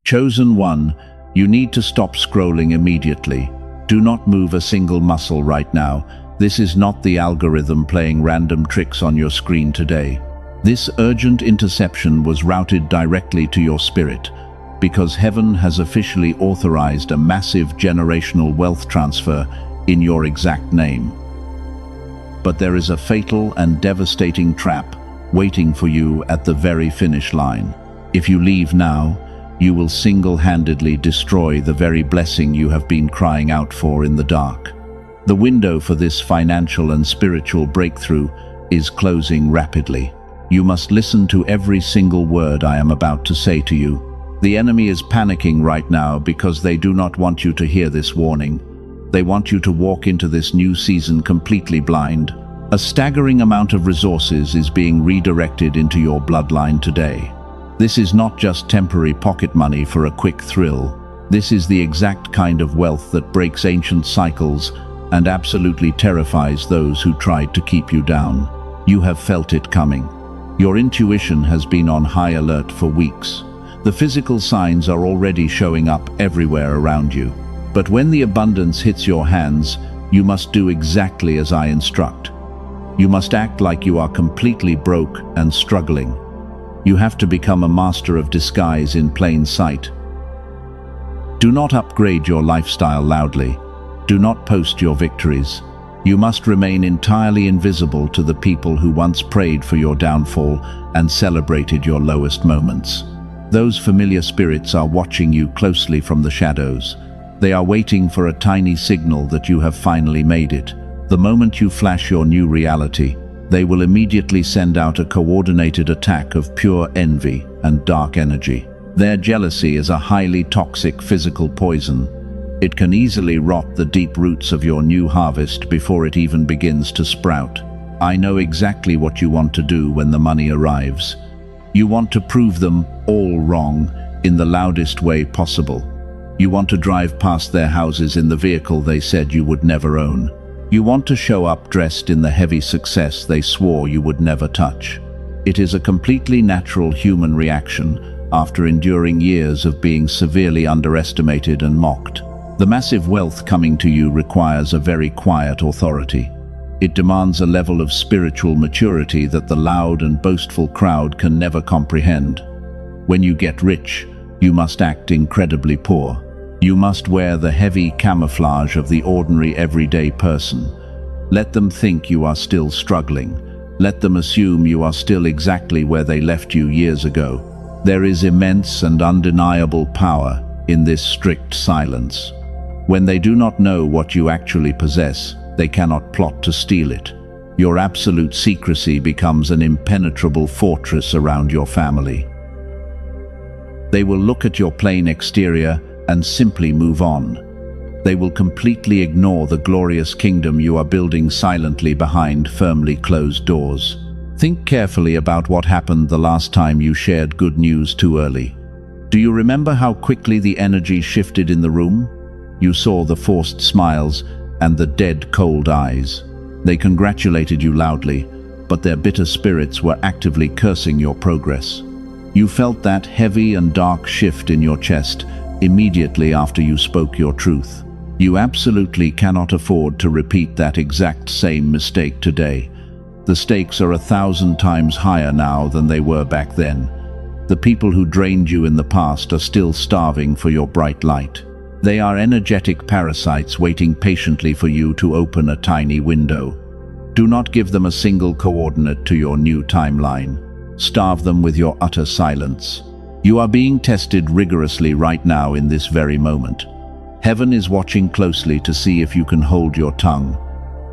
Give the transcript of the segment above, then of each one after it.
Chosen one, you need to stop scrolling immediately. Do not move a single muscle right now. This is not the algorithm playing random tricks on your screen today. This urgent interception was routed directly to your spirit, because heaven has officially authorized a massive generational wealth transfer in your exact name. But there is a fatal and devastating trap waiting for you at the very finish line. If you leave now, you will single-handedly destroy the very blessing you have been crying out for in the dark. The window for this financial and spiritual breakthrough is closing rapidly. You must listen to every single word I am about to say to you. The enemy is panicking right now because they do not want you to hear this warning. They want you to walk into this new season completely blind. A staggering amount of resources is being redirected into your bloodline today. This is not just temporary pocket money for a quick thrill. This is the exact kind of wealth that breaks ancient cycles and absolutely terrifies those who tried to keep you down. You have felt it coming. Your intuition has been on high alert for weeks. The physical signs are already showing up everywhere around you. But when the abundance hits your hands, you must do exactly as I instruct. You must act like you are completely broke and struggling. You have to become a master of disguise in plain sight. Do not upgrade your lifestyle loudly. Do not post your victories. You must remain entirely invisible to the people who once prayed for your downfall and celebrated your lowest moments. Those familiar spirits are watching you closely from the shadows. They are waiting for a tiny signal that you have finally made it. The moment you flash your new reality, they will immediately send out a coordinated attack of pure envy and dark energy. Their jealousy is a highly toxic physical poison. It can easily rot the deep roots of your new harvest before it even begins to sprout. I know exactly what you want to do when the money arrives. You want to prove them all wrong in the loudest way possible. You want to drive past their houses in the vehicle they said you would never own. You want to show up dressed in the heavy success they swore you would never touch. It is a completely natural human reaction after enduring years of being severely underestimated and mocked. The massive wealth coming to you requires a very quiet authority. It demands a level of spiritual maturity that the loud and boastful crowd can never comprehend. When you get rich, you must act incredibly poor. You must wear the heavy camouflage of the ordinary everyday person. Let them think you are still struggling. Let them assume you are still exactly where they left you years ago. There is immense and undeniable power in this strict silence. When they do not know what you actually possess, they cannot plot to steal it. Your absolute secrecy becomes an impenetrable fortress around your family. They will look at your plain exterior and simply move on. They will completely ignore the glorious kingdom you are building silently behind firmly closed doors. Think carefully about what happened the last time you shared good news too early. Do you remember how quickly the energy shifted in the room? You saw the forced smiles and the dead, cold eyes. They congratulated you loudly, but their bitter spirits were actively cursing your progress. You felt that heavy and dark shift in your chest immediately after you spoke your truth. You absolutely cannot afford to repeat that exact same mistake today. The stakes are 1,000 times higher now than they were back then. The people who drained you in the past are still starving for your bright light. They are energetic parasites waiting patiently for you to open a tiny window. Do not give them a single coordinate to your new timeline. Starve them with your utter silence. You are being tested rigorously right now in this very moment. Heaven is watching closely to see if you can hold your tongue.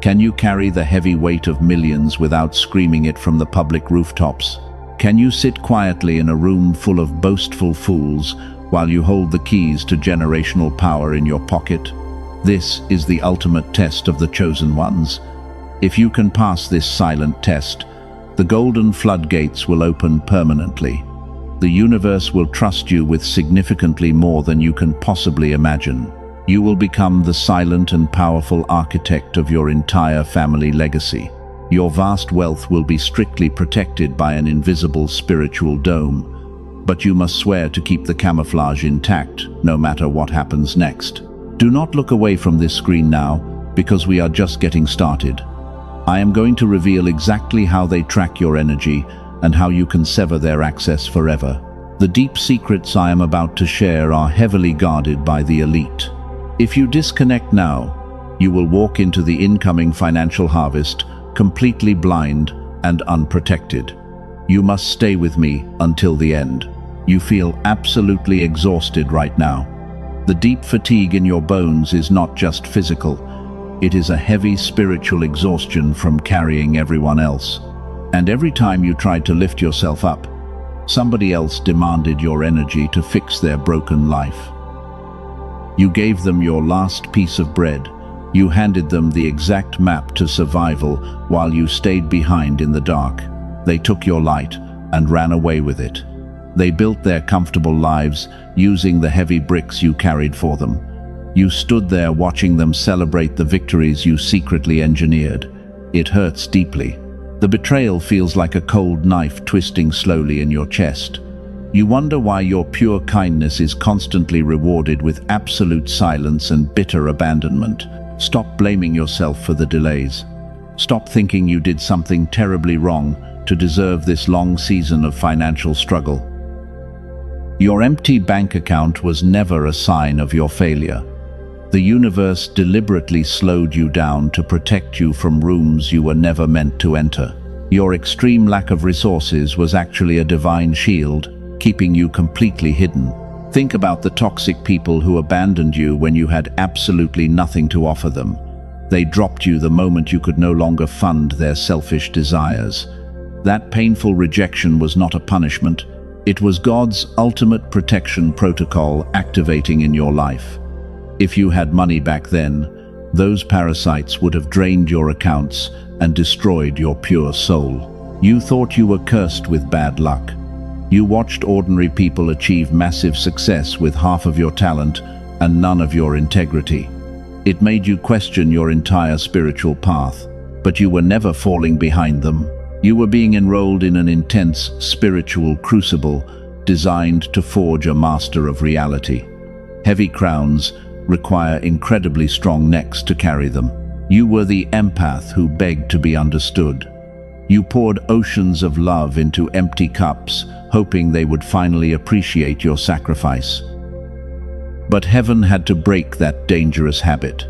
Can you carry the heavy weight of millions without screaming it from the public rooftops? Can you sit quietly in a room full of boastful fools while you hold the keys to generational power in your pocket? This is the ultimate test of the chosen ones. If you can pass this silent test, the golden floodgates will open permanently. The universe will trust you with significantly more than you can possibly imagine. You will become the silent and powerful architect of your entire family legacy. Your vast wealth will be strictly protected by an invisible spiritual dome. but you must swear to keep the camouflage intact, no matter what happens next. Do not look away from this screen now, because we are just getting started. I am going to reveal exactly how they track your energy and how you can sever their access forever. The deep secrets I am about to share are heavily guarded by the elite. If you disconnect now, you will walk into the incoming financial harvest completely blind and unprotected. You must stay with me until the end. You feel absolutely exhausted right now. The deep fatigue in your bones is not just physical. It is a heavy spiritual exhaustion from carrying everyone else. And every time you tried to lift yourself up, somebody else demanded your energy to fix their broken life. You gave them your last piece of bread. You handed them the exact map to survival while you stayed behind in the dark. They took your light and ran away with it. They built their comfortable lives using the heavy bricks you carried for them. You stood there watching them celebrate the victories you secretly engineered. It hurts deeply. The betrayal feels like a cold knife twisting slowly in your chest. You wonder why your pure kindness is constantly rewarded with absolute silence and bitter abandonment. Stop blaming yourself for the delays. Stop thinking you did something terribly wrong to deserve this long season of financial struggle. Your empty bank account was never a sign of your failure. The universe deliberately slowed you down to protect you from rooms you were never meant to enter. Your extreme lack of resources was actually a divine shield, keeping you completely hidden. Think about the toxic people who abandoned you when you had absolutely nothing to offer them. They dropped you the moment you could no longer fund their selfish desires. That painful rejection was not a punishment. It was God's ultimate protection protocol activating in your life. If you had money back then, those parasites would have drained your accounts and destroyed your pure soul. You thought you were cursed with bad luck. You watched ordinary people achieve massive success with half of your talent and none of your integrity. It made you question your entire spiritual path, but you were never falling behind them. You were being enrolled in an intense spiritual crucible designed to forge a master of reality. Heavy crowns require incredibly strong necks to carry them. You were the empath who begged to be understood. You poured oceans of love into empty cups, hoping they would finally appreciate your sacrifice. But heaven had to break that dangerous habit.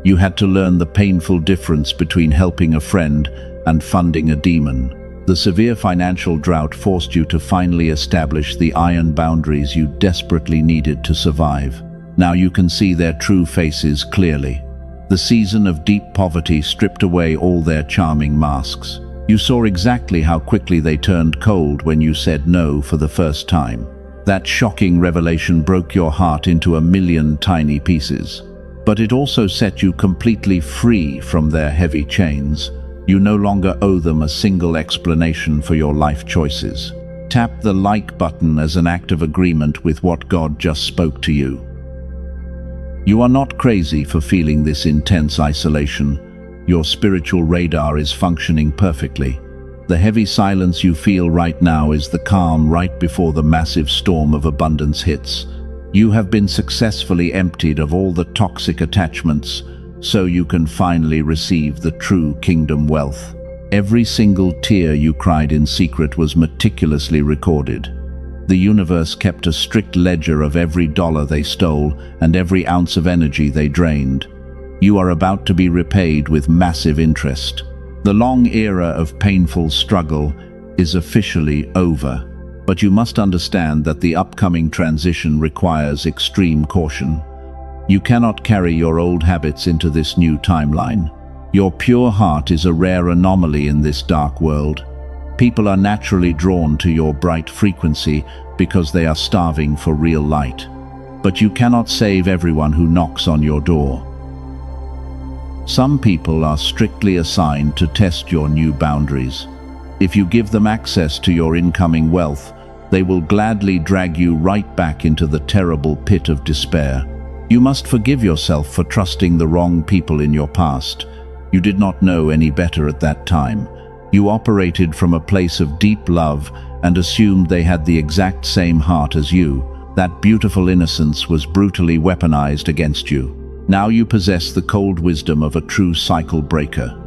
You had to learn the painful difference between helping a friend and funding a demon. The severe financial drought forced you to finally establish the iron boundaries you desperately needed to survive. Now you can see their true faces clearly. The season of deep poverty stripped away all their charming masks. You saw exactly how quickly they turned cold when you said no for the first time. That shocking revelation broke your heart into a million tiny pieces. But it also set you completely free from their heavy chains. You no longer owe them a single explanation for your life choices. Tap the like button as an act of agreement with what God just spoke to you. You are not crazy for feeling this intense isolation. Your spiritual radar is functioning perfectly. The heavy silence you feel right now is the calm right before the massive storm of abundance hits. You have been successfully emptied of all the toxic attachments, so you can finally receive the true kingdom wealth. Every single tear you cried in secret was meticulously recorded. The universe kept a strict ledger of every dollar they stole and every ounce of energy they drained. You are about to be repaid with massive interest. The long era of painful struggle is officially over, but you must understand that the upcoming transition requires extreme caution. You cannot carry your old habits into this new timeline. Your pure heart is a rare anomaly in this dark world. People are naturally drawn to your bright frequency because they are starving for real light. But you cannot save everyone who knocks on your door. Some people are strictly assigned to test your new boundaries. If you give them access to your incoming wealth, they will gladly drag you right back into the terrible pit of despair. You must forgive yourself for trusting the wrong people in your past. You did not know any better at that time. You operated from a place of deep love and assumed they had the exact same heart as you. That beautiful innocence was brutally weaponized against you. Now you possess the cold wisdom of a true cycle breaker.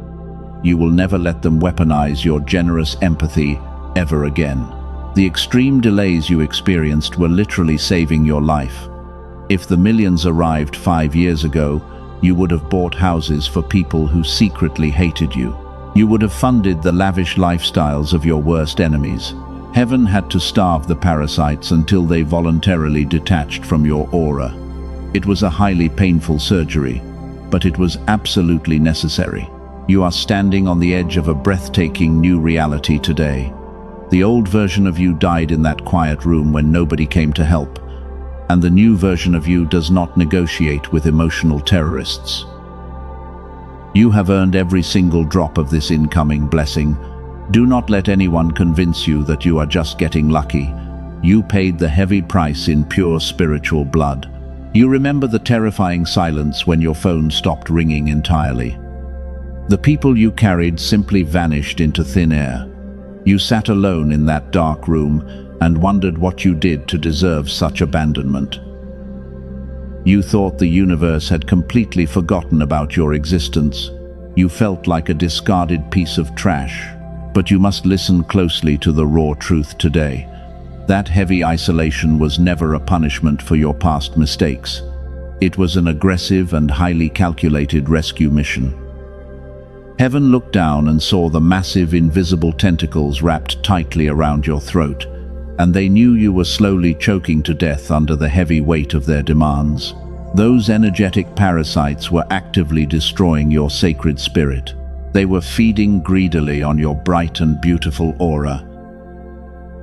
You will never let them weaponize your generous empathy ever again. The extreme delays you experienced were literally saving your life. If the millions arrived 5 years ago, you would have bought houses for people who secretly hated you. You would have funded the lavish lifestyles of your worst enemies. Heaven had to starve the parasites until they voluntarily detached from your aura. It was a highly painful surgery, but it was absolutely necessary. You are standing on the edge of a breathtaking new reality today. The old version of you died in that quiet room when nobody came to help, and the new version of you does not negotiate with emotional terrorists. You have earned every single drop of this incoming blessing. Do not let anyone convince you that you are just getting lucky. You paid the heavy price in pure spiritual blood. You remember the terrifying silence when your phone stopped ringing entirely. The people you carried simply vanished into thin air. You sat alone in that dark room and wondered what you did to deserve such abandonment. You thought the universe had completely forgotten about your existence. You felt like a discarded piece of trash. But you must listen closely to the raw truth today. That heavy isolation was never a punishment for your past mistakes. It was an aggressive and highly calculated rescue mission. Heaven looked down and saw the massive invisible tentacles wrapped tightly around your throat, and they knew you were slowly choking to death under the heavy weight of their demands. Those energetic parasites were actively destroying your sacred spirit. They were feeding greedily on your bright and beautiful aura.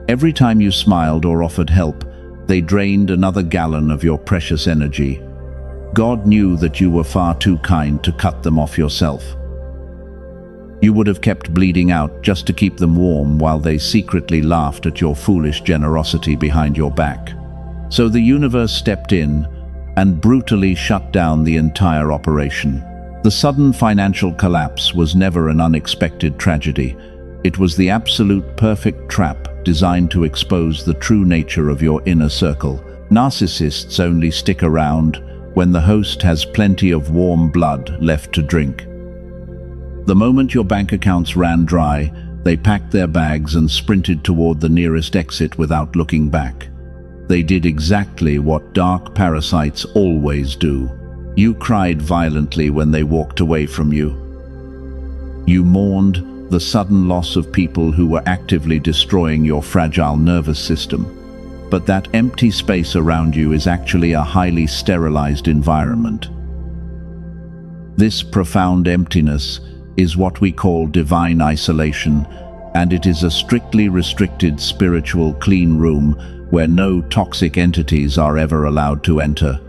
Every time you smiled or offered help, they drained another gallon of your precious energy. God knew that you were far too kind to cut them off yourself. You would have kept bleeding out just to keep them warm while they secretly laughed at your foolish generosity behind your back. So the universe stepped in and brutally shut down the entire operation. The sudden financial collapse was never an unexpected tragedy. It was the absolute perfect trap designed to expose the true nature of your inner circle. Narcissists only stick around when the host has plenty of warm blood left to drink. The moment your bank accounts ran dry, they packed their bags and sprinted toward the nearest exit without looking back. They did exactly what dark parasites always do. You cried violently when they walked away from you. You mourned the sudden loss of people who were actively destroying your fragile nervous system. But that empty space around you is actually a highly sterilized environment. This profound emptiness is what we call divine isolation, and it is a strictly restricted spiritual clean room where no toxic entities are ever allowed to enter.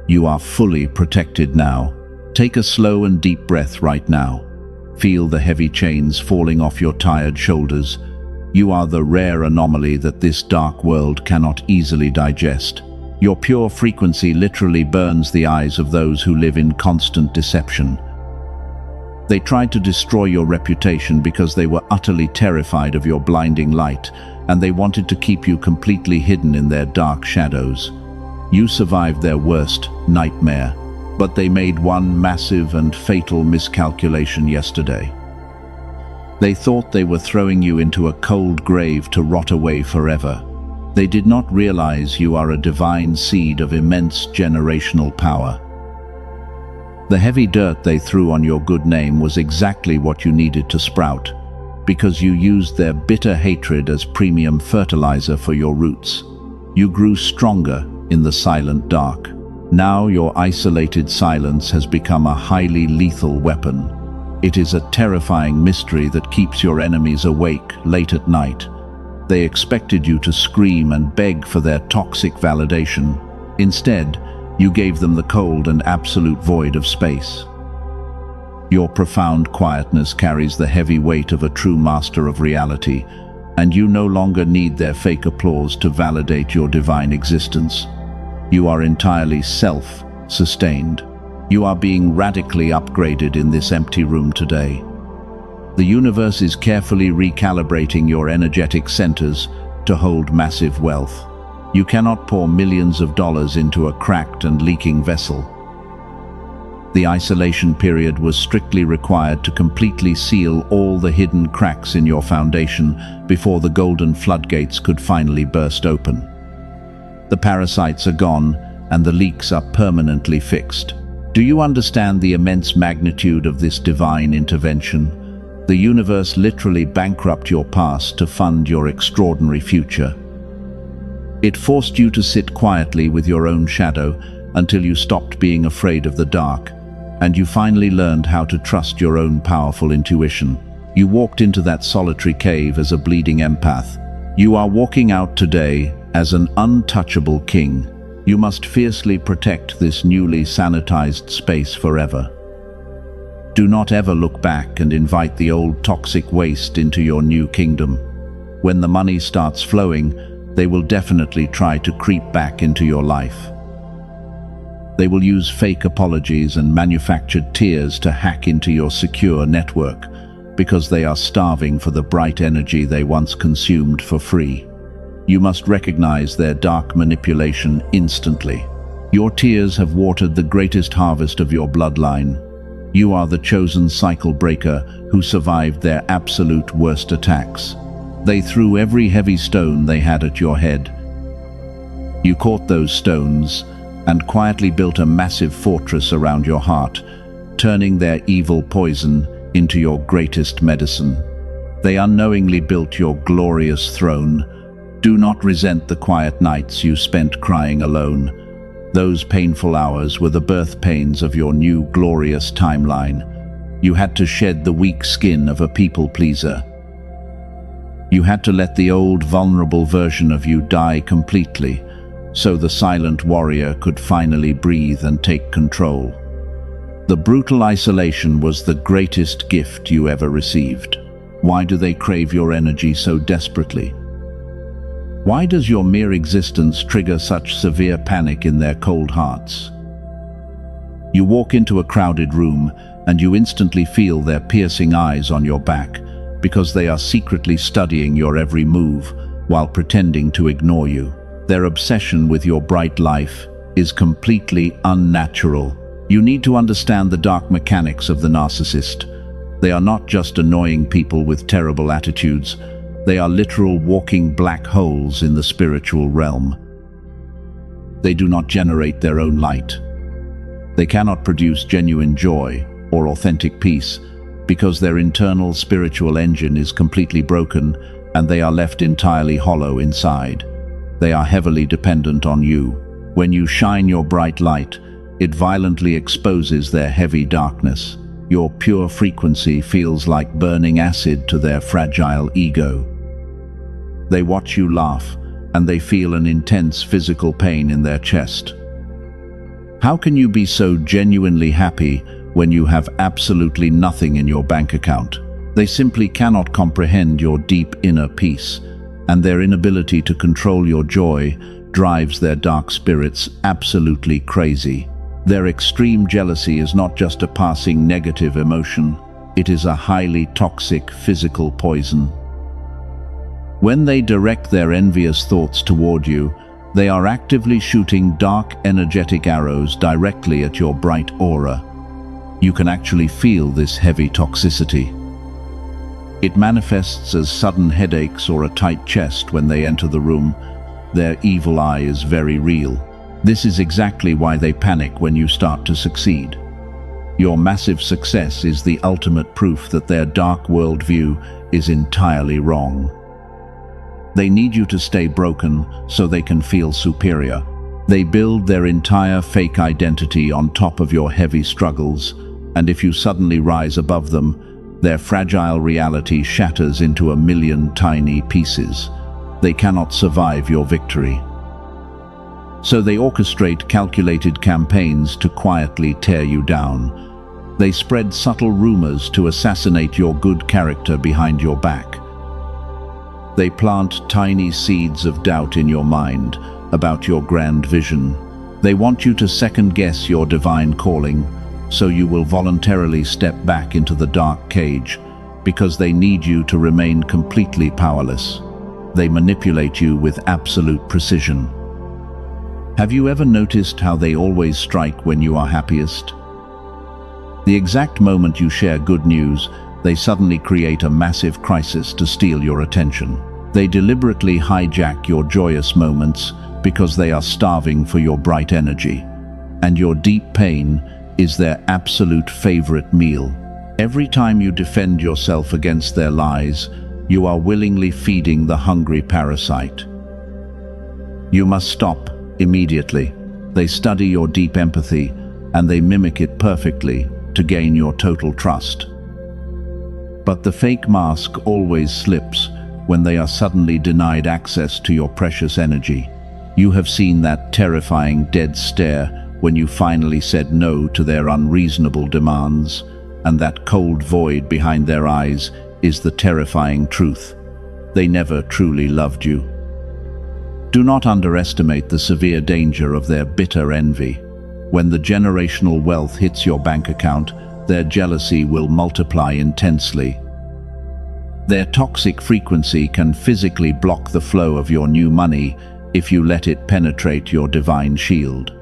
You are fully protected now. Take a slow and deep breath right now. Feel the heavy chains falling off your tired shoulders. You are the rare anomaly that this dark world cannot easily digest. Your pure frequency literally burns the eyes of those who live in constant deception. They tried to destroy your reputation because they were utterly terrified of your blinding light, and they wanted to keep you completely hidden in their dark shadows. You survived their worst nightmare, but they made one massive and fatal miscalculation yesterday. They thought they were throwing you into a cold grave to rot away forever. They did not realize you are a divine seed of immense generational power. The heavy dirt they threw on your good name was exactly what you needed to sprout, because you used their bitter hatred as premium fertilizer for your roots. You grew stronger in the silent dark. Now your isolated silence has become a highly lethal weapon. It is a terrifying mystery that keeps your enemies awake late at night. They expected you to scream and beg for their toxic validation. Instead, you gave them the cold and absolute void of space. Your profound quietness carries the heavy weight of a true master of reality, and you no longer need their fake applause to validate your divine existence. You are entirely self-sustained. You are being radically upgraded in this empty room today. The universe is carefully recalibrating your energetic centers to hold massive wealth. You cannot pour millions of dollars into a cracked and leaking vessel. The isolation period was strictly required to completely seal all the hidden cracks in your foundation before the golden floodgates could finally burst open. The parasites are gone and the leaks are permanently fixed. Do you understand the immense magnitude of this divine intervention? The universe literally bankrupted your past to fund your extraordinary future. It forced you to sit quietly with your own shadow until you stopped being afraid of the dark, and you finally learned how to trust your own powerful intuition. You walked into that solitary cave as a bleeding empath. You are walking out today as an untouchable king. You must fiercely protect this newly sanitized space forever. Do not ever look back and invite the old toxic waste into your new kingdom. When the money starts flowing, they will definitely try to creep back into your life. They will use fake apologies and manufactured tears to hack into your secure network because they are starving for the bright energy they once consumed for free. You must recognize their dark manipulation instantly. Your tears have watered the greatest harvest of your bloodline. You are the chosen cycle breaker who survived their absolute worst attacks. They threw every heavy stone they had at your head. You caught those stones and quietly built a massive fortress around your heart, turning their evil poison into your greatest medicine. They unknowingly built your glorious throne. Do not resent the quiet nights you spent crying alone. Those painful hours were the birth pains of your new glorious timeline. You had to shed the weak skin of a people pleaser. You had to let the old vulnerable version of you die completely, so the silent warrior could finally breathe and take control. The brutal isolation was the greatest gift you ever received. Why do they crave your energy so desperately? Why does your mere existence trigger such severe panic in their cold hearts? You walk into a crowded room and you instantly feel their piercing eyes on your back because they are secretly studying your every move while pretending to ignore you. Their obsession with your bright life is completely unnatural. You need to understand the dark mechanics of the narcissist. They are not just annoying people with terrible attitudes. They are literal walking black holes in the spiritual realm. They do not generate their own light. They cannot produce genuine joy or authentic peace because their internal spiritual engine is completely broken and they are left entirely hollow inside. They are heavily dependent on you. When you shine your bright light, it violently exposes their heavy darkness. Your pure frequency feels like burning acid to their fragile ego. They watch you laugh, and they feel an intense physical pain in their chest. How can you be so genuinely happy when you have absolutely nothing in your bank account? They simply cannot comprehend your deep inner peace, and their inability to control your joy drives their dark spirits absolutely crazy. Their extreme jealousy is not just a passing negative emotion, it is a highly toxic physical poison. When they direct their envious thoughts toward you, they are actively shooting dark energetic arrows directly at your bright aura. You can actually feel this heavy toxicity. It manifests as sudden headaches or a tight chest when they enter the room. Their evil eye is very real. This is exactly why they panic when you start to succeed. Your massive success is the ultimate proof that their dark worldview is entirely wrong. They need you to stay broken so they can feel superior. They build their entire fake identity on top of your heavy struggles, and if you suddenly rise above them, their fragile reality shatters into a million tiny pieces. They cannot survive your victory. So they orchestrate calculated campaigns to quietly tear you down. They spread subtle rumors to assassinate your good character behind your back. They plant tiny seeds of doubt in your mind about your grand vision. They want you to second-guess your divine calling, so you will voluntarily step back into the dark cage because they need you to remain completely powerless. They manipulate you with absolute precision. Have you ever noticed how they always strike when you are happiest? The exact moment you share good news, they suddenly create a massive crisis to steal your attention. They deliberately hijack your joyous moments because they are starving for your bright energy. And your deep pain is their absolute favorite meal. Every time you defend yourself against their lies, you are willingly feeding the hungry parasite. You must stop immediately. They study your deep empathy and they mimic it perfectly to gain your total trust. But the fake mask always slips when they are suddenly denied access to your precious energy. You have seen that terrifying dead stare when you finally said no to their unreasonable demands, and that cold void behind their eyes is the terrifying truth. They never truly loved you. Do not underestimate the severe danger of their bitter envy. When the generational wealth hits your bank account, their jealousy will multiply intensely. Their toxic frequency can physically block the flow of your new money if you let it penetrate your divine shield.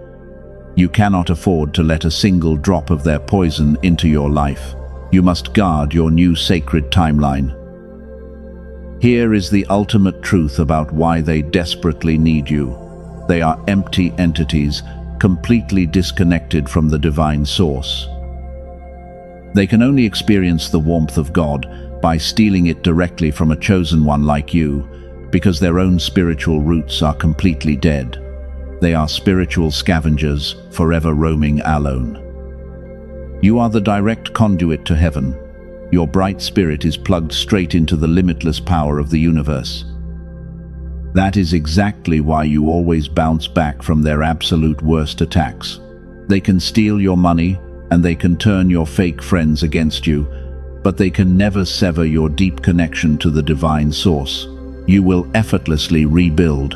You cannot afford to let a single drop of their poison into your life. You must guard your new sacred timeline. Here is the ultimate truth about why they desperately need you. They are empty entities, completely disconnected from the divine source. They can only experience the warmth of God by stealing it directly from a chosen one like you, because their own spiritual roots are completely dead. They are spiritual scavengers, forever roaming alone. You are the direct conduit to heaven. Your bright spirit is plugged straight into the limitless power of the universe. That is exactly why you always bounce back from their absolute worst attacks. They can steal your money, and they can turn your fake friends against you, but they can never sever your deep connection to the divine source. You will effortlessly rebuild.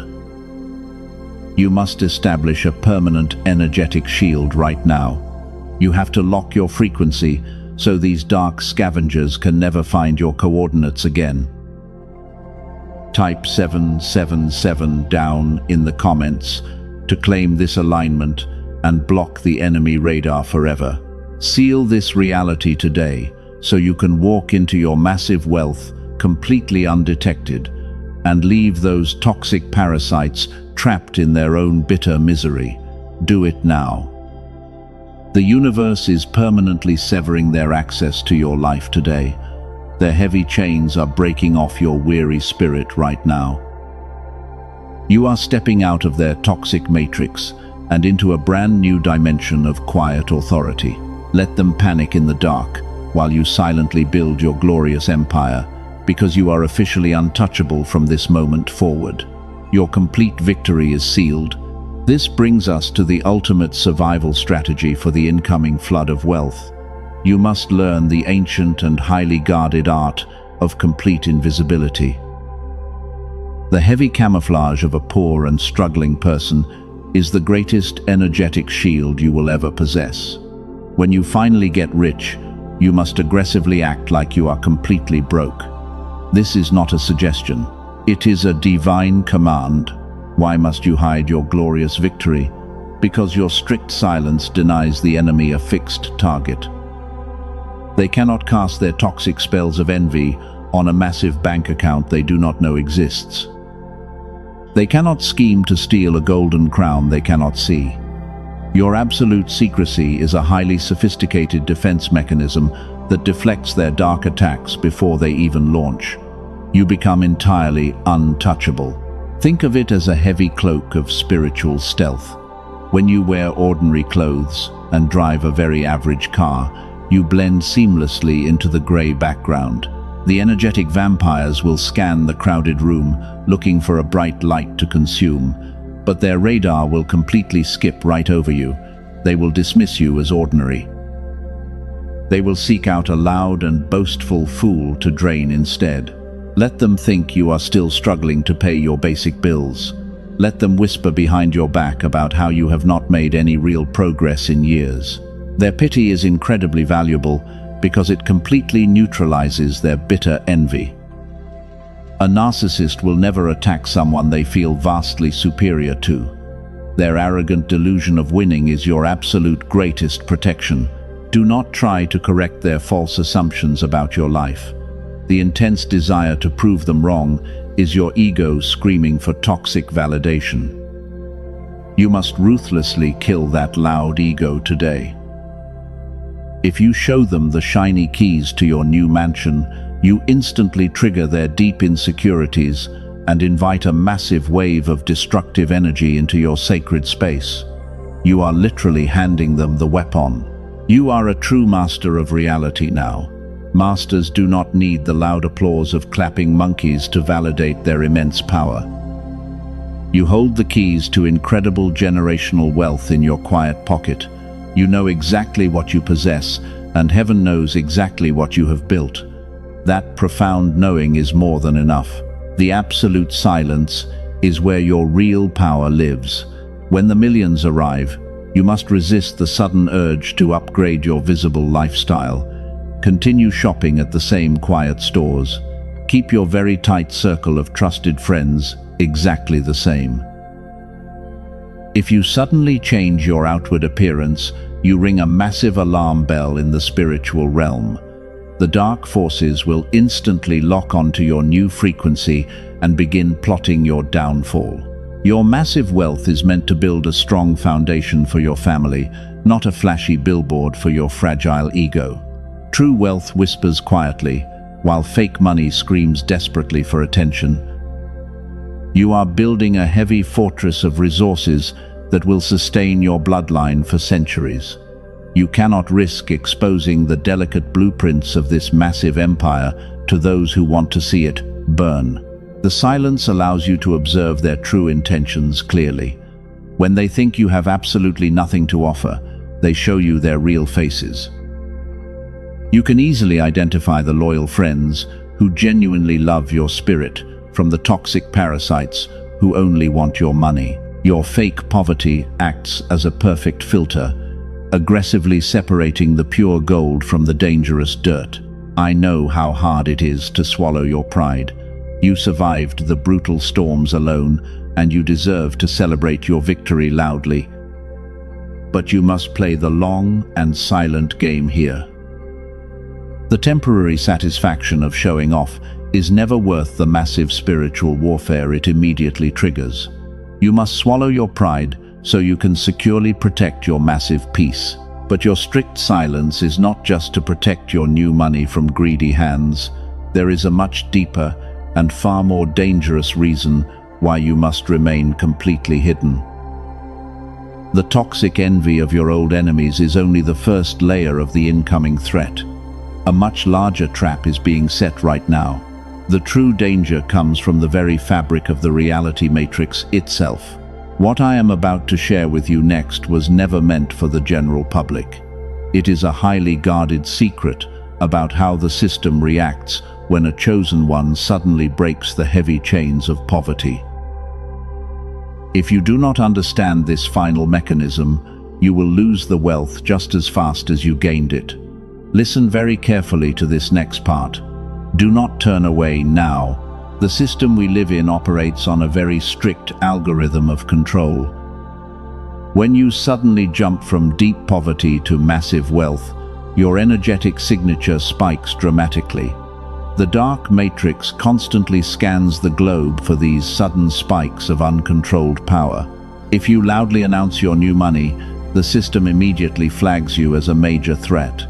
You must establish a permanent energetic shield right now. You have to lock your frequency so these dark scavengers can never find your coordinates again. Type 777 down in the comments to claim this alignment and block the enemy radar forever. Seal this reality today so you can walk into your massive wealth completely undetected and leave those toxic parasites trapped in their own bitter misery. Do it now. The universe is permanently severing their access to your life today. Their heavy chains are breaking off your weary spirit right now. You are stepping out of their toxic matrix and into a brand new dimension of quiet authority. Let them panic in the dark while you silently build your glorious empire, because you are officially untouchable from this moment forward. Your complete victory is sealed. This brings us to the ultimate survival strategy for the incoming flood of wealth. You must learn the ancient and highly guarded art of complete invisibility. The heavy camouflage of a poor and struggling person is the greatest energetic shield you will ever possess. When you finally get rich, you must aggressively act like you are completely broke. This is not a suggestion. It is a divine command. Why must you hide your glorious victory? Because your strict silence denies the enemy a fixed target. They cannot cast their toxic spells of envy on a massive bank account they do not know exists. They cannot scheme to steal a golden crown they cannot see. Your absolute secrecy is a highly sophisticated defense mechanism that deflects their dark attacks before they even launch. You become entirely untouchable. Think of it as a heavy cloak of spiritual stealth. When you wear ordinary clothes and drive a very average car, you blend seamlessly into the grey background. The energetic vampires will scan the crowded room, looking for a bright light to consume, but their radar will completely skip right over you. They will dismiss you as ordinary. They will seek out a loud and boastful fool to drain instead. Let them think you are still struggling to pay your basic bills. Let them whisper behind your back about how you have not made any real progress in years. Their pity is incredibly valuable because it completely neutralizes their bitter envy. A narcissist will never attack someone they feel vastly superior to. Their arrogant delusion of winning is your absolute greatest protection. Do not try to correct their false assumptions about your life. The intense desire to prove them wrong is your ego screaming for toxic validation. You must ruthlessly kill that loud ego today. If you show them the shiny keys to your new mansion, you instantly trigger their deep insecurities and invite a massive wave of destructive energy into your sacred space. You are literally handing them the weapon. You are a true master of reality now. Masters do not need the loud applause of clapping monkeys to validate their immense power. You hold the keys to incredible generational wealth in your quiet pocket. You know exactly what you possess, and heaven knows exactly what you have built. That profound knowing is more than enough. The absolute silence is where your real power lives. When the millions arrive, you must resist the sudden urge to upgrade your visible lifestyle. Continue shopping at the same quiet stores. Keep your very tight circle of trusted friends exactly the same. If you suddenly change your outward appearance, you ring a massive alarm bell in the spiritual realm. The dark forces will instantly lock onto your new frequency and begin plotting your downfall. Your massive wealth is meant to build a strong foundation for your family, not a flashy billboard for your fragile ego. True wealth whispers quietly, while fake money screams desperately for attention. You are building a heavy fortress of resources that will sustain your bloodline for centuries. You cannot risk exposing the delicate blueprints of this massive empire to those who want to see it burn. The silence allows you to observe their true intentions clearly. When they think you have absolutely nothing to offer, they show you their real faces. You can easily identify the loyal friends who genuinely love your spirit from the toxic parasites who only want your money. Your fake poverty acts as a perfect filter, aggressively separating the pure gold from the dangerous dirt. I know how hard it is to swallow your pride. You survived the brutal storms alone, and you deserve to celebrate your victory loudly. But you must play the long and silent game here. The temporary satisfaction of showing off is never worth the massive spiritual warfare it immediately triggers. You must swallow your pride so you can securely protect your massive peace. But your strict silence is not just to protect your new money from greedy hands. There is a much deeper and far more dangerous reason why you must remain completely hidden. The toxic envy of your old enemies is only the first layer of the incoming threat. A much larger trap is being set right now. The true danger comes from the very fabric of the reality matrix itself. What I am about to share with you next was never meant for the general public. It is a highly guarded secret about how the system reacts when a chosen one suddenly breaks the heavy chains of poverty. If you do not understand this final mechanism, you will lose the wealth just as fast as you gained it. Listen very carefully to this next part. Do not turn away now. The system we live in operates on a very strict algorithm of control. When you suddenly jump from deep poverty to massive wealth, your energetic signature spikes dramatically. The dark matrix constantly scans the globe for these sudden spikes of uncontrolled power. If you loudly announce your new money, the system immediately flags you as a major threat.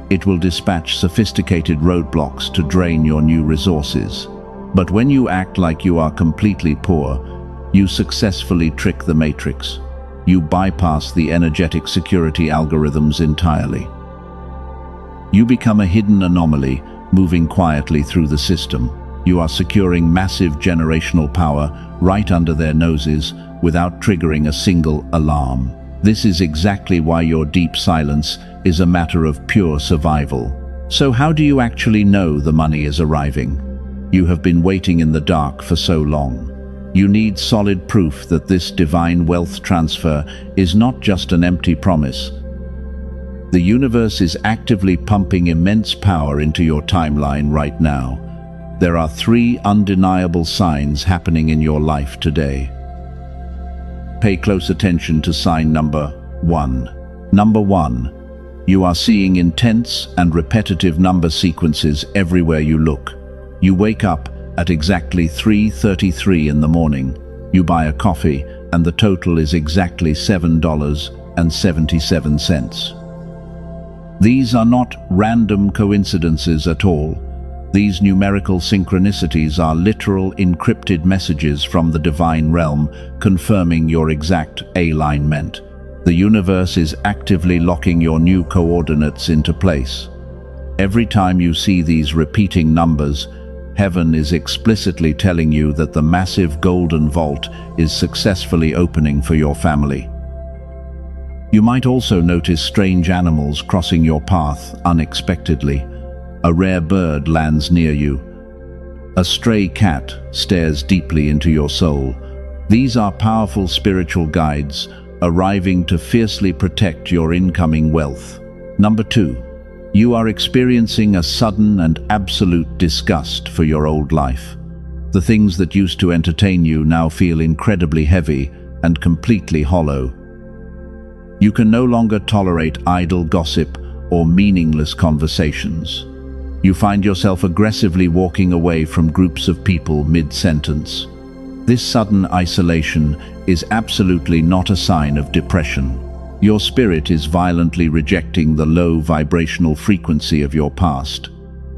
It will dispatch sophisticated roadblocks to drain your new resources. But when you act like you are completely poor, you successfully trick the matrix. You bypass the energetic security algorithms entirely. You become a hidden anomaly, moving quietly through the system. You are securing massive generational power right under their noses without triggering a single alarm. This is exactly why your deep silence is a matter of pure survival. So how do you actually know the money is arriving? You have been waiting in the dark for so long. You need solid proof that this divine wealth transfer is not just an empty promise. The universe is actively pumping immense power into your timeline right now. There are 3 undeniable signs happening in your life today. Pay close attention to sign number 1. Number 1. You are seeing intense and repetitive number sequences everywhere you look. You wake up at exactly 3:33 in the morning. You buy a coffee and the total is exactly $7.77. These are not random coincidences at all. These numerical synchronicities are literal encrypted messages from the divine realm confirming your exact alignment. The universe is actively locking your new coordinates into place. Every time you see these repeating numbers, heaven is explicitly telling you that the massive golden vault is successfully opening for your family. You might also notice strange animals crossing your path unexpectedly. A rare bird lands near you. A stray cat stares deeply into your soul. These are powerful spiritual guides arriving to fiercely protect your incoming wealth. Number 2. You are experiencing a sudden and absolute disgust for your old life. The things that used to entertain you now feel incredibly heavy and completely hollow. You can no longer tolerate idle gossip or meaningless conversations. You find yourself aggressively walking away from groups of people mid-sentence. This sudden isolation is absolutely not a sign of depression. Your spirit is violently rejecting the low vibrational frequency of your past.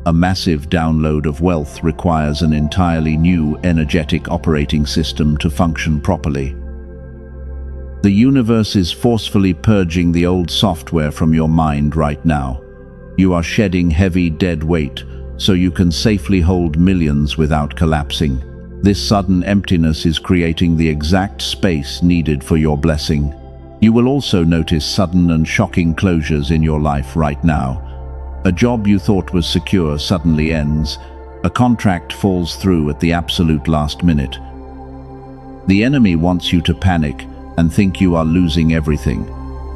A massive download of wealth requires an entirely new energetic operating system to function properly. The universe is forcefully purging the old software from your mind right now. You are shedding heavy dead weight so you can safely hold millions without collapsing. This sudden emptiness is creating the exact space needed for your blessing. You will also notice sudden and shocking closures in your life right now. A job you thought was secure suddenly ends. A contract falls through at the absolute last minute. The enemy wants you to panic and think you are losing everything.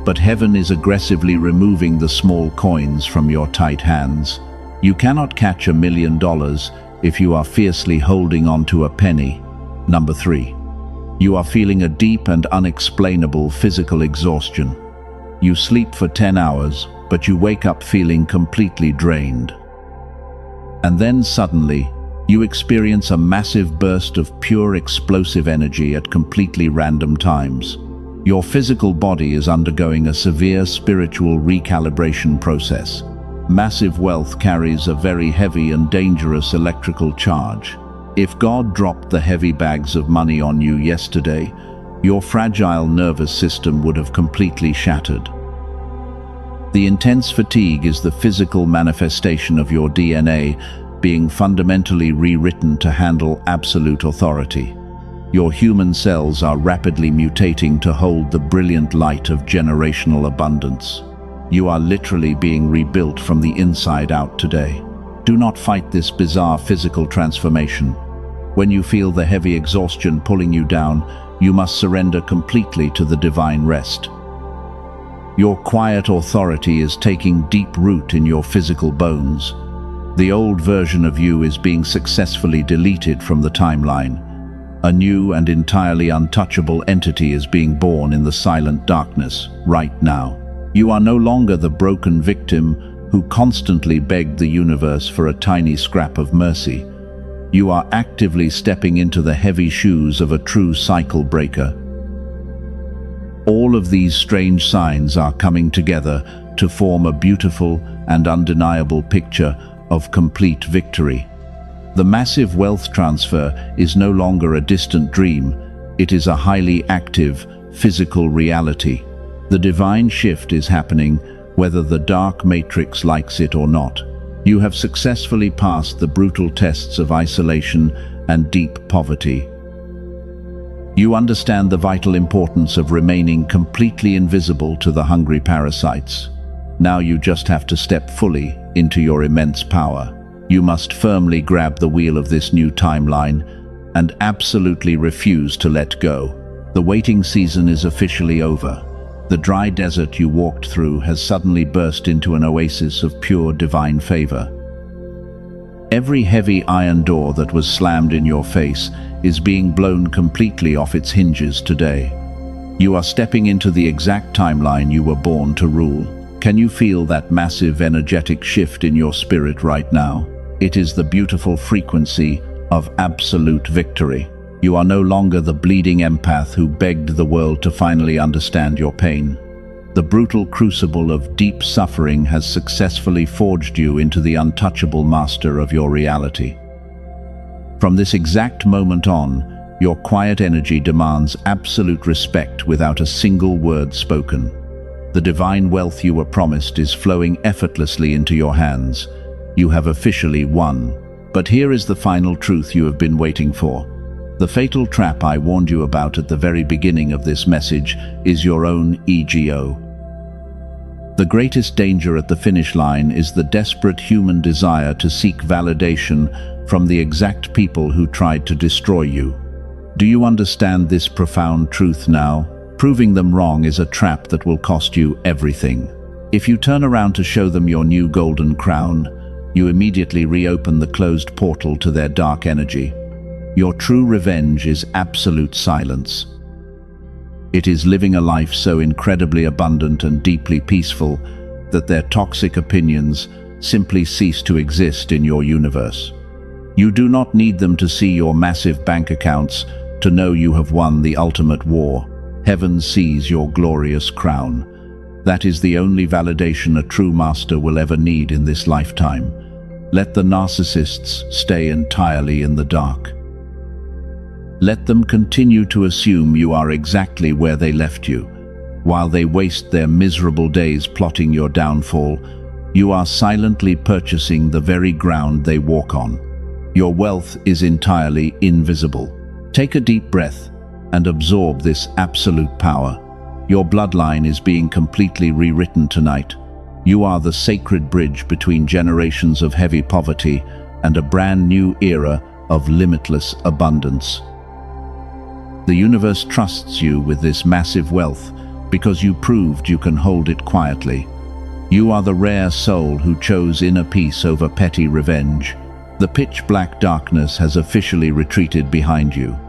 But heaven is aggressively removing the small coins from your tight hands. You cannot catch $1 million if you are fiercely holding on to a penny. Number 3. You are feeling a deep and unexplainable physical exhaustion. You sleep for 10 hours, but you wake up feeling completely drained. And then suddenly, you experience a massive burst of pure explosive energy at completely random times. Your physical body is undergoing a severe spiritual recalibration process. Massive wealth carries a very heavy and dangerous electrical charge. If God dropped the heavy bags of money on you yesterday, your fragile nervous system would have completely shattered. The intense fatigue is the physical manifestation of your DNA being fundamentally rewritten to handle absolute authority. Your human cells are rapidly mutating to hold the brilliant light of generational abundance. You are literally being rebuilt from the inside out today. Do not fight this bizarre physical transformation. When you feel the heavy exhaustion pulling you down, you must surrender completely to the divine rest. Your quiet authority is taking deep root in your physical bones. The old version of you is being successfully deleted from the timeline. A new and entirely untouchable entity is being born in the silent darkness right now. You are no longer the broken victim who constantly begged the universe for a tiny scrap of mercy. You are actively stepping into the heavy shoes of a true cycle breaker. All of these strange signs are coming together to form a beautiful and undeniable picture of complete victory. The massive wealth transfer is no longer a distant dream. It is a highly active, physical reality. The divine shift is happening, whether the dark matrix likes it or not. You have successfully passed the brutal tests of isolation and deep poverty. You understand the vital importance of remaining completely invisible to the hungry parasites. Now you just have to step fully into your immense power. You must firmly grab the wheel of this new timeline and absolutely refuse to let go. The waiting season is officially over. The dry desert you walked through has suddenly burst into an oasis of pure divine favor. Every heavy iron door that was slammed in your face is being blown completely off its hinges today. You are stepping into the exact timeline you were born to rule. Can you feel that massive energetic shift in your spirit right now? It is the beautiful frequency of absolute victory. You are no longer the bleeding empath who begged the world to finally understand your pain. The brutal crucible of deep suffering has successfully forged you into the untouchable master of your reality. From this exact moment on, your quiet energy demands absolute respect without a single word spoken. The divine wealth you were promised is flowing effortlessly into your hands. You have officially won. But here is the final truth you have been waiting for. The fatal trap I warned you about at the very beginning of this message is your own ego. The greatest danger at the finish line is the desperate human desire to seek validation from the exact people who tried to destroy you. Do you understand this profound truth now? Proving them wrong is a trap that will cost you everything. If you turn around to show them your new golden crown, you immediately reopen the closed portal to their dark energy. Your true revenge is absolute silence. It is living a life so incredibly abundant and deeply peaceful that their toxic opinions simply cease to exist in your universe. You do not need them to see your massive bank accounts to know you have won the ultimate war. Heaven sees your glorious crown. That is the only validation a true master will ever need in this lifetime. Let the narcissists stay entirely in the dark. Let them continue to assume you are exactly where they left you. While they waste their miserable days plotting your downfall, you are silently purchasing the very ground they walk on. Your wealth is entirely invisible. Take a deep breath and absorb this absolute power. Your bloodline is being completely rewritten tonight. You are the sacred bridge between generations of heavy poverty and a brand new era of limitless abundance. The universe trusts you with this massive wealth because you proved you can hold it quietly. You are the rare soul who chose inner peace over petty revenge. The pitch-black darkness has officially retreated behind you.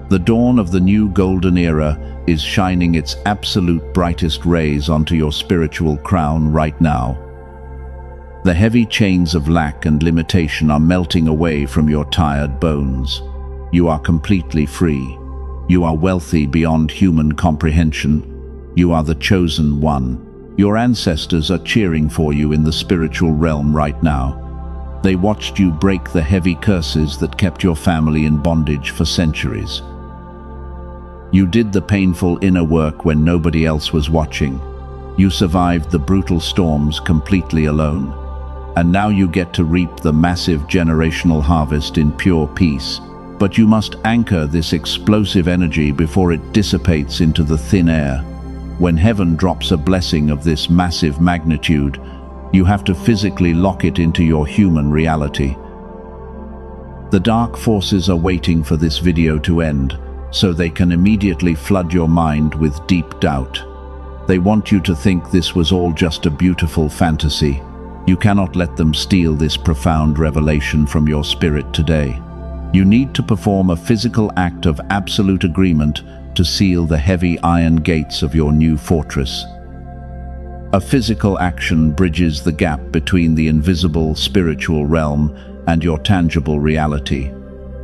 The dawn of the new golden era is shining its absolute brightest rays onto your spiritual crown right now. The heavy chains of lack and limitation are melting away from your tired bones. You are completely free. You are wealthy beyond human comprehension. You are the chosen one. Your ancestors are cheering for you in the spiritual realm right now. They watched you break the heavy curses that kept your family in bondage for centuries. You did the painful inner work when nobody else was watching. You survived the brutal storms completely alone. And now you get to reap the massive generational harvest in pure peace. But you must anchor this explosive energy before it dissipates into the thin air. When heaven drops a blessing of this massive magnitude, you have to physically lock it into your human reality. The dark forces are waiting for this video to end, so they can immediately flood your mind with deep doubt. They want you to think this was all just a beautiful fantasy. You cannot let them steal this profound revelation from your spirit today. You need to perform a physical act of absolute agreement to seal the heavy iron gates of your new fortress. A physical action bridges the gap between the invisible spiritual realm and your tangible reality.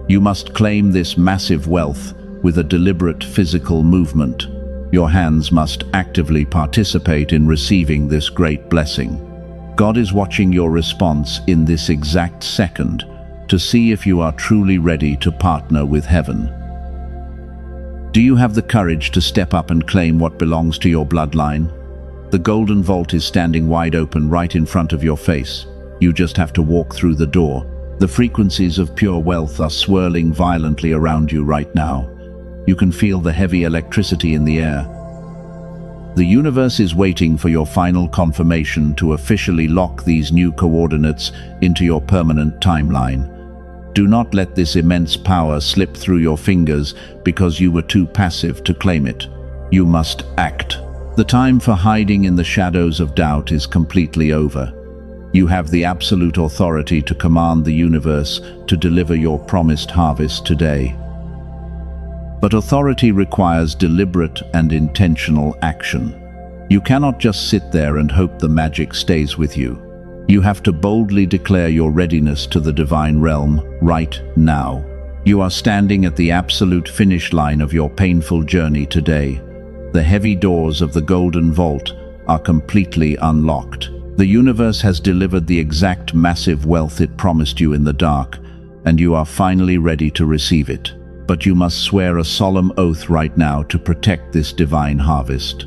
You must claim this massive wealth with a deliberate physical movement. Your hands must actively participate in receiving this great blessing. God is watching your response in this exact second to see if you are truly ready to partner with heaven. Do you have the courage to step up and claim what belongs to your bloodline? The golden vault is standing wide open right in front of your face. You just have to walk through the door. The frequencies of pure wealth are swirling violently around you right now. You can feel the heavy electricity in the air. The universe is waiting for your final confirmation to officially lock these new coordinates into your permanent timeline. Do not let this immense power slip through your fingers because you were too passive to claim it. You must act. The time for hiding in the shadows of doubt is completely over. You have the absolute authority to command the universe to deliver your promised harvest today. But authority requires deliberate and intentional action. You cannot just sit there and hope the magic stays with you. You have to boldly declare your readiness to the divine realm right now. You are standing at the absolute finish line of your painful journey today. The heavy doors of the golden vault are completely unlocked. The universe has delivered the exact massive wealth it promised you in the dark, and you are finally ready to receive it. But you must swear a solemn oath right now to protect this divine harvest.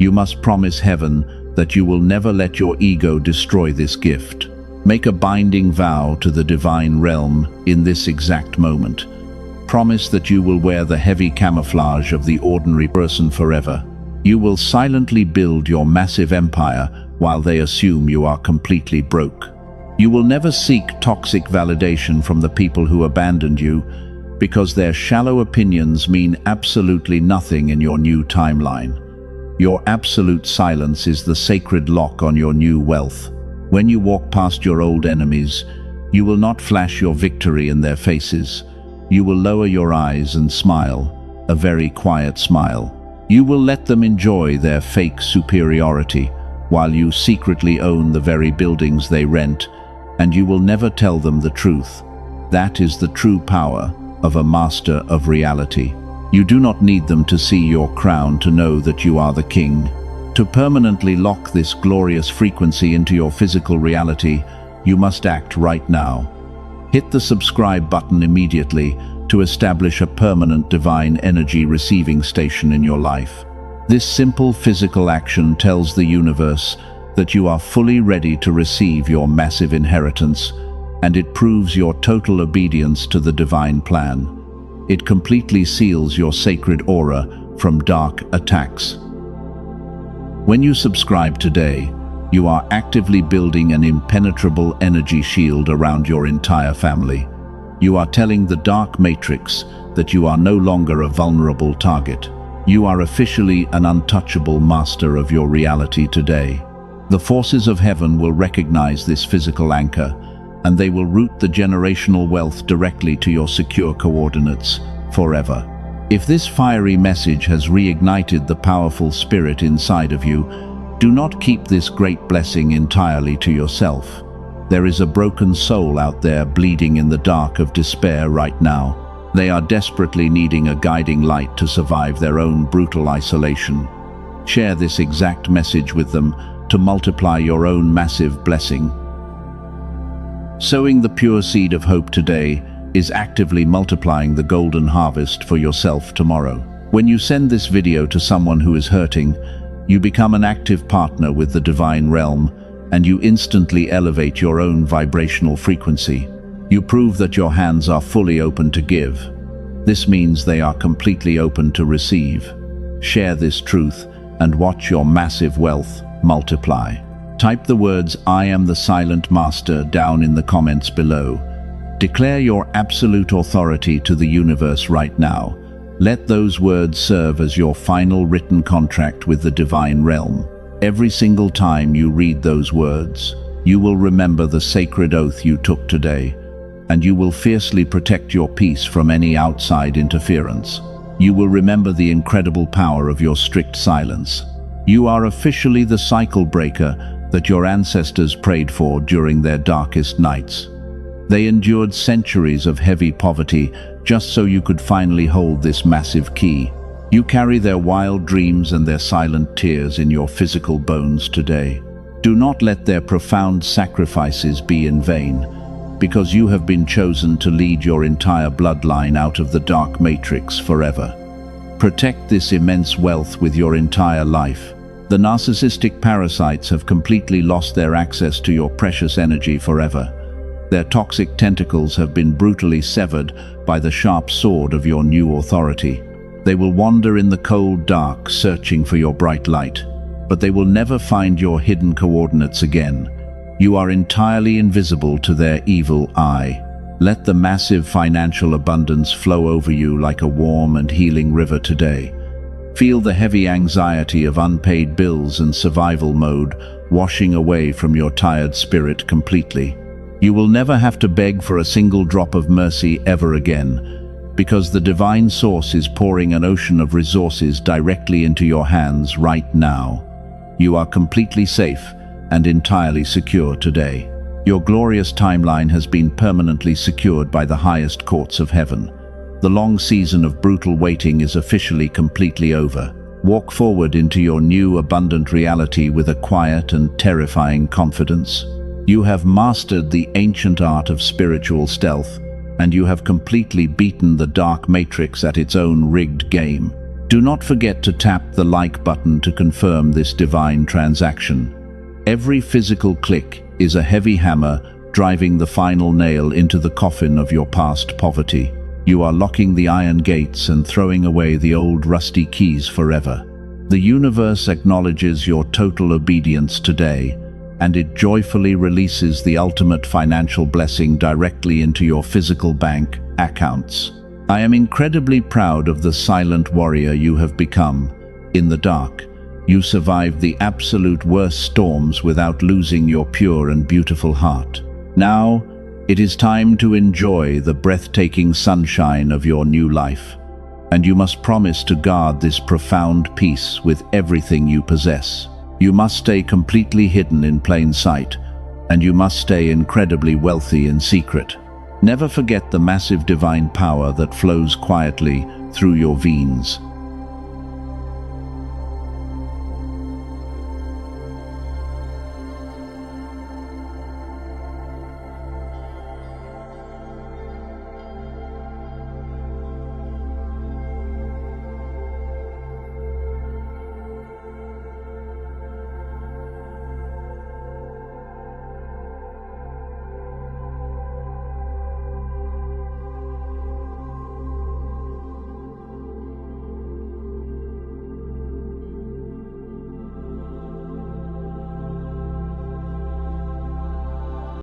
You must promise heaven that you will never let your ego destroy this gift. Make a binding vow to the divine realm in this exact moment. Promise that you will wear the heavy camouflage of the ordinary person forever. You will silently build your massive empire while they assume you are completely broke. You will never seek toxic validation from the people who abandoned you, because their shallow opinions mean absolutely nothing in your new timeline. Your absolute silence is the sacred lock on your new wealth. When you walk past your old enemies, you will not flash your victory in their faces. You will lower your eyes and smile, a very quiet smile. You will let them enjoy their fake superiority, while you secretly own the very buildings they rent, and you will never tell them the truth. That is the true power of a master of reality. You do not need them to see your crown to know that you are the king. To permanently lock this glorious frequency into your physical reality, you must act right now. Hit the subscribe button immediately to establish a permanent divine energy receiving station in your life. This simple physical action tells the universe that you are fully ready to receive your massive inheritance, and it proves your total obedience to the divine plan. It completely seals your sacred aura from dark attacks. When you subscribe today, you are actively building an impenetrable energy shield around your entire family. You are telling the dark matrix that you are no longer a vulnerable target. You are officially an untouchable master of your reality today. The forces of heaven will recognize this physical anchor, and they will route the generational wealth directly to your secure coordinates forever. If this fiery message has reignited the powerful spirit inside of you, do not keep this great blessing entirely to yourself. There is a broken soul out there bleeding in the dark of despair right now. They are desperately needing a guiding light to survive their own brutal isolation. Share this exact message with them to multiply your own massive blessing. Sowing the pure seed of hope today is actively multiplying the golden harvest for yourself tomorrow. When you send this video to someone who is hurting, you become an active partner with the divine realm, and you instantly elevate your own vibrational frequency. You prove that your hands are fully open to give. This means they are completely open to receive. Share this truth and watch your massive wealth multiply. Type the words "I am the silent master" down in the comments below. Declare your absolute authority to the universe right now. Let those words serve as your final written contract with the divine realm. Every single time you read those words, you will remember the sacred oath you took today, and you will fiercely protect your peace from any outside interference. You will remember the incredible power of your strict silence. You are officially the cycle breaker that your ancestors prayed for during their darkest nights. They endured centuries of heavy poverty just so you could finally hold this massive key. You carry their wild dreams and their silent tears in your physical bones today. Do not let their profound sacrifices be in vain, because you have been chosen to lead your entire bloodline out of the dark matrix forever. Protect this immense wealth with your entire life. The narcissistic parasites have completely lost their access to your precious energy forever. Their toxic tentacles have been brutally severed by the sharp sword of your new authority. They will wander in the cold dark searching for your bright light, but they will never find your hidden coordinates again. You are entirely invisible to their evil eye. Let the massive financial abundance flow over you like a warm and healing river today. Feel the heavy anxiety of unpaid bills and survival mode washing away from your tired spirit completely. You will never have to beg for a single drop of mercy ever again, because the divine source is pouring an ocean of resources directly into your hands right now. You are completely safe and entirely secure today. Your glorious timeline has been permanently secured by the highest courts of heaven. The long season of brutal waiting is officially completely over. Walk forward into your new abundant reality with a quiet and terrifying confidence. You have mastered the ancient art of spiritual stealth, and you have completely beaten the dark matrix at its own rigged game. Do not forget to tap the like button to confirm this divine transaction. Every physical click is a heavy hammer driving the final nail into the coffin of your past poverty. You are locking the iron gates and throwing away the old rusty keys forever. The universe acknowledges your total obedience today, and it joyfully releases the ultimate financial blessing directly into your physical bank accounts. I am incredibly proud of the silent warrior you have become. In the dark, you survived the absolute worst storms without losing your pure and beautiful heart. Now, it is time to enjoy the breathtaking sunshine of your new life. And you must promise to guard this profound peace with everything you possess. You must stay completely hidden in plain sight, and you must stay incredibly wealthy in secret. Never forget the massive divine power that flows quietly through your veins.